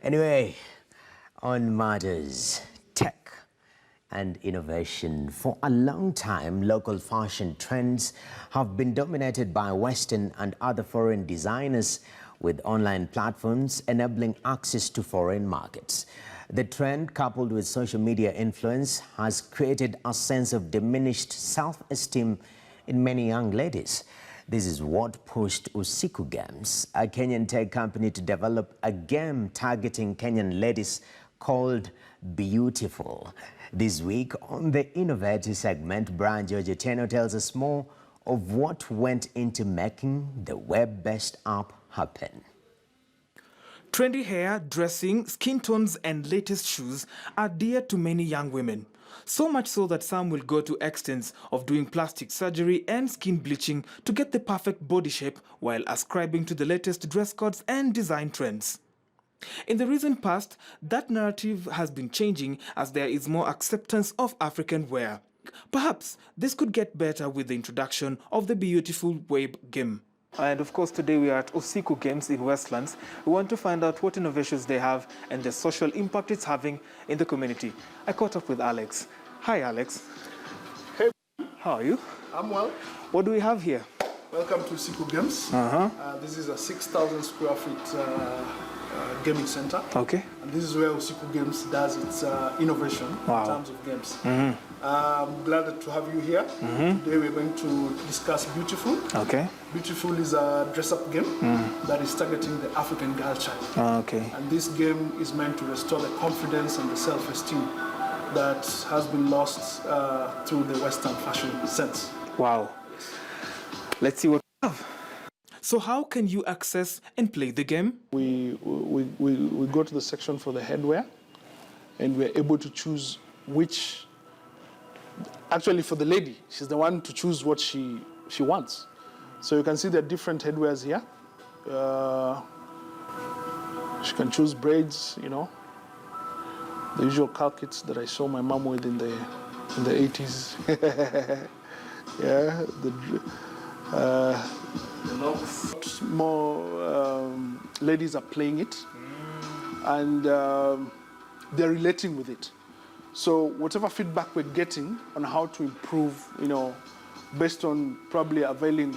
Anyway, on matters tech and innovation, for a long time, local fashion trends have been dominated by Western and other foreign designers, with online platforms enabling access to foreign markets. The trend, coupled with social media influence, has created a sense of diminished self-esteem in many young ladies. This is what pushed Usiku Games, a Kenyan tech company, to develop a game targeting Kenyan ladies called Beautiful. This week on the Innovator segment, Brian Georgetano tells us more of what went into making the web-based app happen. Trendy hair, dressing, skin tones and latest shoes are dear to many young women. So much so that some will go to extents of doing plastic surgery and skin bleaching to get the perfect body shape while ascribing to the latest dress codes and design trends. In the recent past, that narrative has been changing as there is more acceptance of African wear. Perhaps this could get better with the introduction of the Beautiful web game. And of course, today we are at Usiku Games in Westlands. We want to find out what innovations they have and the social impact it's having in the community. I caught up with Alex. Hi, Alex. Hey. How are you? I'm well. What do we have here? Welcome to Usiku Games. This is a 6,000 square feet gaming center. Okay. And this is where Usiku Games does its innovation in terms of games. I'm glad to have you here. Today we're going to discuss Beautiful. Okay. Beautiful is a dress-up game that is targeting the African girl child. Okay. And this game is meant to restore the confidence and the self-esteem that has been lost through the Western fashion sense. Wow. Let's see what we have. So how can you access and play the game? We go to the section for the headwear, and we're able to choose which. Actually, for the lady, she's the one to choose what she wants. So you can see the different headwears here. She can choose braids, you know, the usual calcits that I saw my mom with in the 80s. Yeah, the locks. More ladies are playing it, and they're relating with it. So whatever feedback we're getting on how to improve, you know, based on probably availing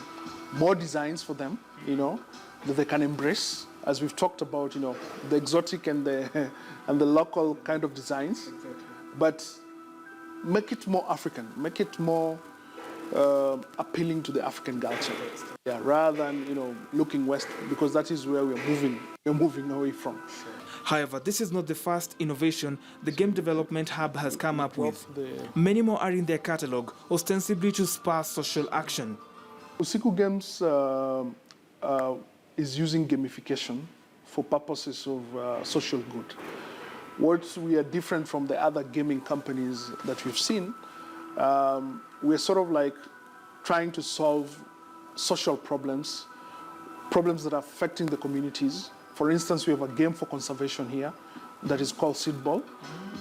more designs for them, you know, that they can embrace, as we've talked about, you know, the exotic and the local kind of designs, but make it more African, make it more appealing to the African culture, yeah, rather than, you know, looking west, because that is where we're moving away from. However, this is not the first innovation the Game Development Hub has come up with. Many more are in their catalogue, ostensibly to spur social action. Usiku Games is using gamification for purposes of social good. What we are different from the other gaming companies that we've seen, we're sort of like trying to solve social problems that are affecting the communities. For instance, we have a game for conservation here that is called Seedball.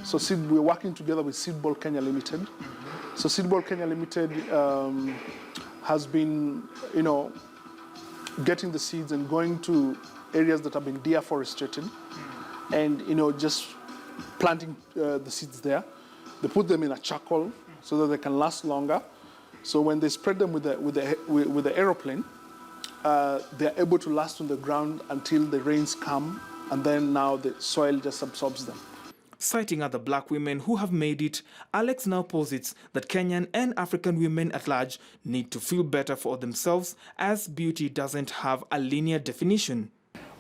So we're working together with Seedball Kenya Limited. So Seedball Kenya Limited has been, you know, getting the seeds and going to areas that have been deforested, and, you know, just planting the seeds there. They put them in a charcoal so that they can last longer. So when they spread them with the aeroplane, they're able to last on the ground until the rains come, and then now the soil just absorbs them. Citing other black women who have made it, Alex now posits that Kenyan and African women at large need to feel better for themselves, as beauty doesn't have a linear definition.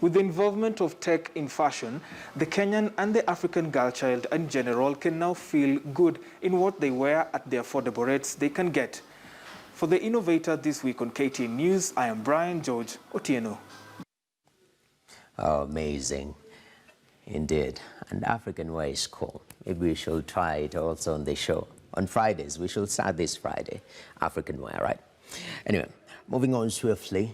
With the involvement of tech in fashion, the Kenyan and the African girl child in general can now feel good in what they wear at the affordable rates they can get. For the Innovator this week on KTN News, I am Brian George Otieno. Oh, amazing. Indeed. And African wear is cool. Maybe we shall try it also on the show. On Fridays, we shall start this Friday. African wear, right? Anyway, moving on swiftly.